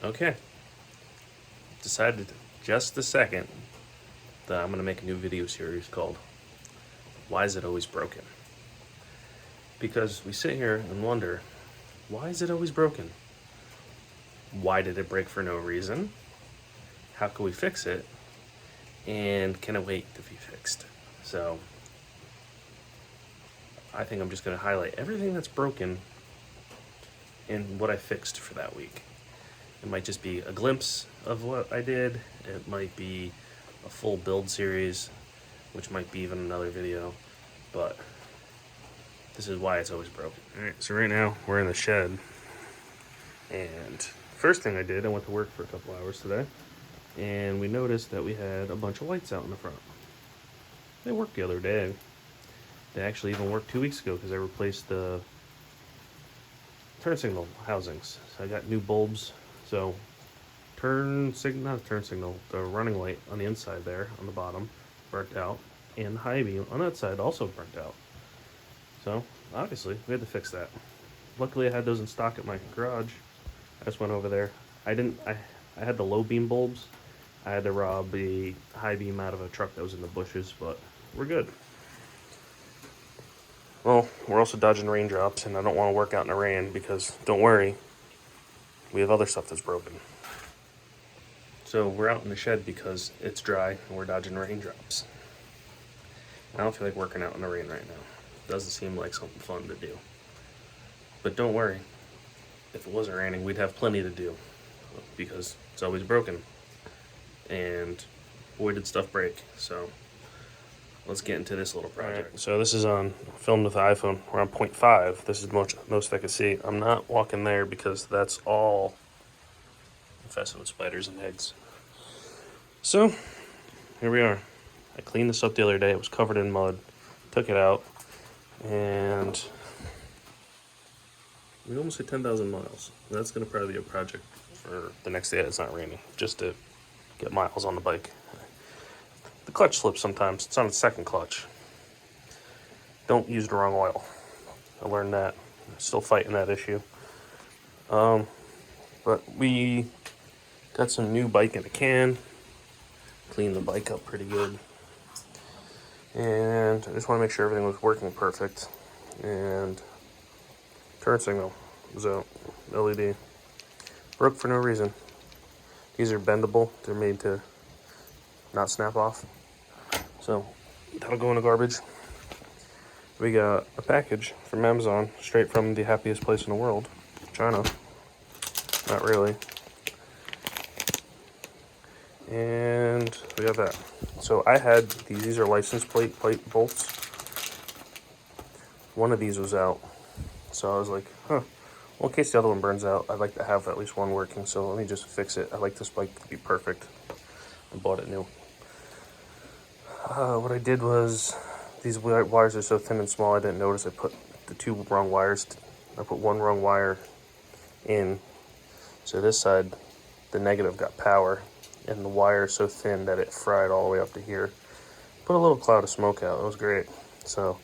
Okay, decided just a second that I'm going to make a new video series called Why Is It Always Broken? Because we sit here and wonder, why is it always broken? Why did it break for no reason? How can we fix it? And can it wait to be fixed? So I think I'm just going to highlight everything that's broken and what I fixed for that week. It might just be a glimpse of what I did. It might be a full build series, which might be even another video. But this is why it's always broken. Alright, so right now we're in the shed. And first thing I did, I went to work for a couple hours today. And we noticed that we had a bunch of lights out in the front. They worked the other day. They actually even worked 2 weeks ago because I replaced the turn signal housings. So I got new bulbs. So not turn signal, the running light on the inside there on the bottom burnt out, and the high beam on that side also burnt out. So obviously we had to fix that. Luckily I had those in stock at my garage. I just went over there. I had the low beam bulbs. I had to rob the high beam out of a truck that was in the bushes, but we're good. Well, we're also dodging raindrops, and I don't want to work out in the rain because, don't worry, we have other stuff that's broken. So we're out in the shed because it's dry and we're dodging raindrops. I don't feel like working out in the rain right now. Doesn't seem like something fun to do. But don't worry, if it wasn't raining, we'd have plenty to do because it's always broken. And boy, did stuff break. So let's get into this little project. Right, so this is filmed with the iPhone. We're on 0.5. This is most I can see. I'm not walking there because that's all infested with spiders and eggs. So here we are. I cleaned this up the other day. It was covered in mud. Took it out, and we almost hit 10,000 miles. That's going to probably be a project for the next day it's not raining, just to get miles on the bike. The clutch slips sometimes. It's on its second clutch. Don't use the wrong oil. I learned that. I'm still fighting that issue. But we got some new bike in a can. Cleaned the bike up pretty good. And I just want to make sure everything was working perfect. And turn signal was out. LED. Broke for no reason. These are bendable. They're made to not snap off. So that'll go in the garbage. We got a package from Amazon, straight from the happiest place in the world, China. Not really. And we got that. So I had these are license plate bolts. One of these was out. So I was like, well, in case the other one burns out, I'd like to have at least one working. So let me just fix it. I like this bike to be perfect. I bought it new. What I did was, these wires are so thin and small, I didn't notice I put the two wrong wires. I put one wrong wire in. So this side, the negative got power, and the wire is so thin that it fried all the way up to here. Put a little cloud of smoke out. It was great. So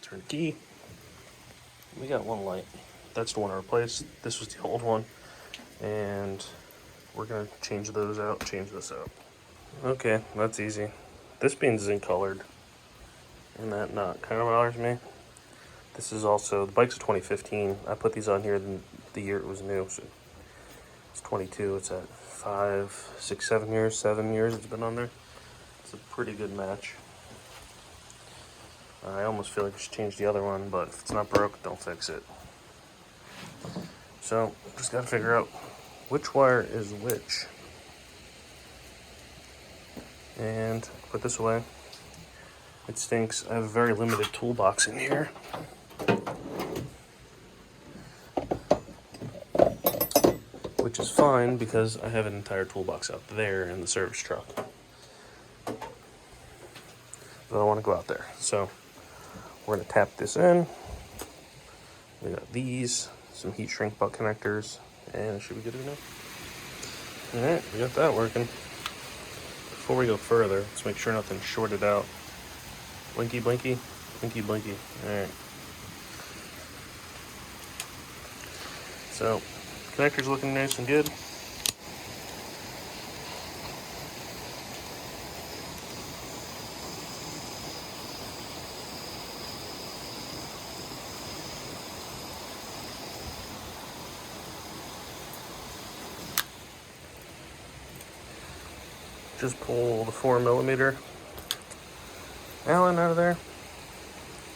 turn the key. We got one light. That's the one I replaced. This was the old one. And we're going to change those out, change this out. Okay, that's easy. This being zinc colored, and that knot kind of bothers me. This is also, the bike's a 2015. I put these on here the year it was new, so it's 22. It's at 5, 6, 7 years, 7 years it's been on there. It's a pretty good match. I almost feel like I should change the other one, but if it's not broke, don't fix it. So, just gotta figure out which wire is which. And put this away. It stinks. I have a very limited toolbox in here. Which is fine because I have an entire toolbox out there in the service truck. But I don't want to go out there. So we're going to tap this in. We got these, some heat shrink butt connectors, and it should be good to go. Alright, we got that working. Before we go further, let's make sure nothing's shorted out. Blinky, blinky, blinky, blinky. Alright. So, connector's looking nice and good. Just pull the 4mm Allen out of there.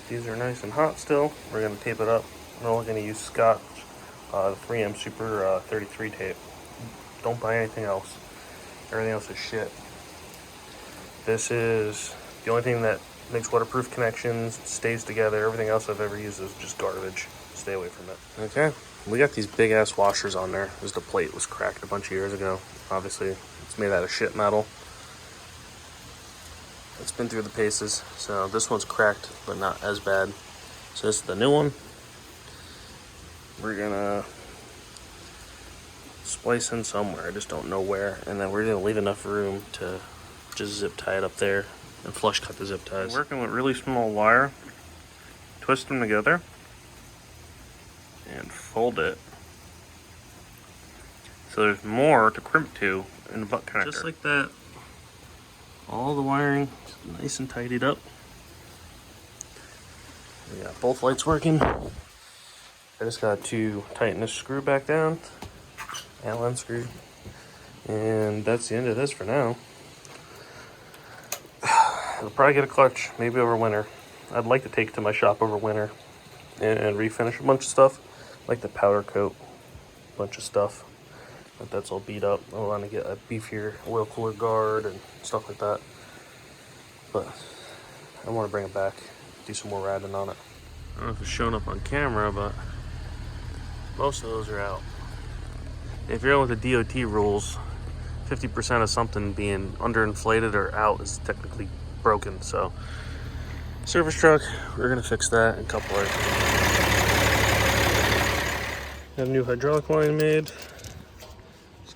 These are nice and hot still. We're going to tape it up. I'm only going to use Scotch, the 3M Super 33 tape. Don't buy anything else. Everything else is shit. This is the only thing that makes waterproof connections, stays together. Everything else I've ever used is just garbage. Stay away from it. Okay, we got these big ass washers on there. This the plate was cracked a bunch of years ago. Obviously, it's made out of shit metal. It's been through the paces, so this one's cracked, but not as bad. So this is the new one. We're gonna splice in somewhere, I just don't know where, and then we're gonna leave enough room to just zip tie it up there and flush cut the zip ties. Working with really small wire, twist them together and fold it so there's more to crimp to in the butt connector. Just like that. All the wiring nice and tidied up. We got both lights working. I just got to tighten this screw back down, Allen screw, and that's the end of this for now. I'll probably get a clutch, maybe over winter. I'd like to take it to my shop over winter and refinish a bunch of stuff, like the powder coat, a bunch of stuff. But that's all beat up. I want to get a beefier oil cooler guard and stuff like that. But I want to bring it back, do some more riding on it. I don't know if it's showing up on camera, but most of those are out. If you're in with the DOT rules, 50% of something being underinflated or out is technically broken. So, service truck, we're gonna fix that and couple it. Have a new hydraulic line made.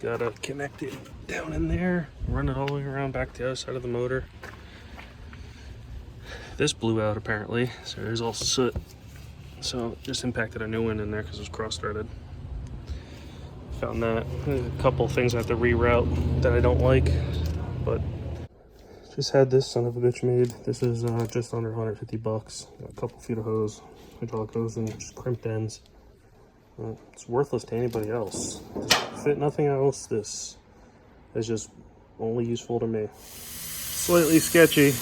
Gotta connect it down in there, run it all the way around back to the other side of the motor. This blew out apparently, so there's all soot. So just impacted a new one in there because it was cross-threaded. Found that. There's a couple things I have to reroute that I don't like, but just had this son of a bitch made. This is just under 150 bucks. Got a couple feet of hose, hydraulic hose, and just crimped ends. It's worthless to anybody else. Doesn't fit nothing else. This is just only useful to me. Slightly sketchy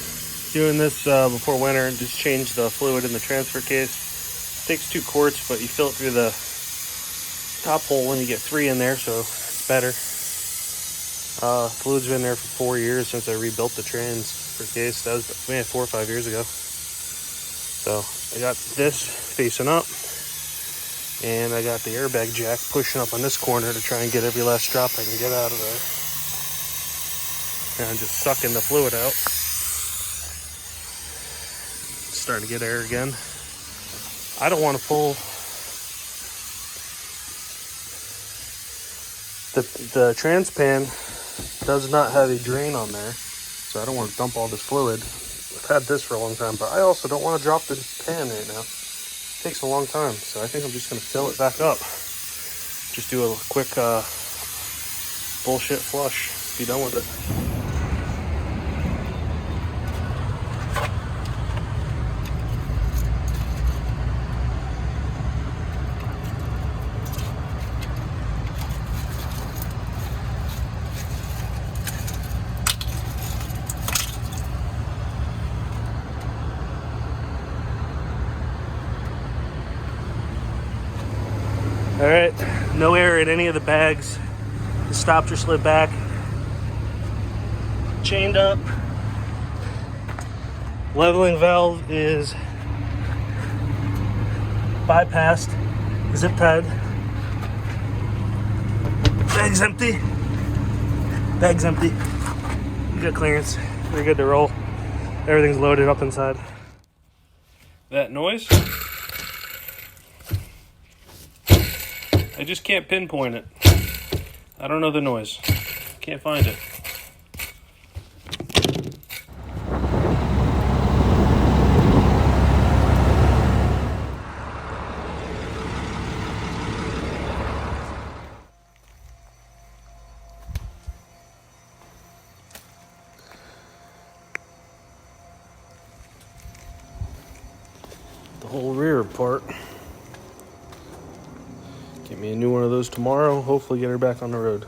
doing this before winter and just change the fluid in the transfer case. Takes 2 quarts, but you fill it through the top hole and you get 3 in there, so it's better. Fluid's been there for 4 years since I rebuilt the transfer case. That was 4 or 5 years ago. So I got this facing up. And I got the airbag jack pushing up on this corner to try and get every last drop I can get out of there. And I'm just sucking the fluid out. It's starting to get air again. I don't want to pull the trans pan does not have a drain on there, so I don't want to dump all this fluid. I've had this for a long time, but I also don't want to drop this pan right now. Takes a long time, so I think I'm just going to fill it back up. Just do a quick bullshit flush, be done with it. All right, no air in any of the bags. The stops are slid back, chained up. Leveling valve is bypassed, zip tied. Bag's empty. Bag's empty. We got clearance. We're good to roll. Everything's loaded up inside. That noise? I just can't pinpoint it. I don't know the noise. Can't find it. whole rear apart. Get me a new one of those tomorrow. Hopefully get her back on the road.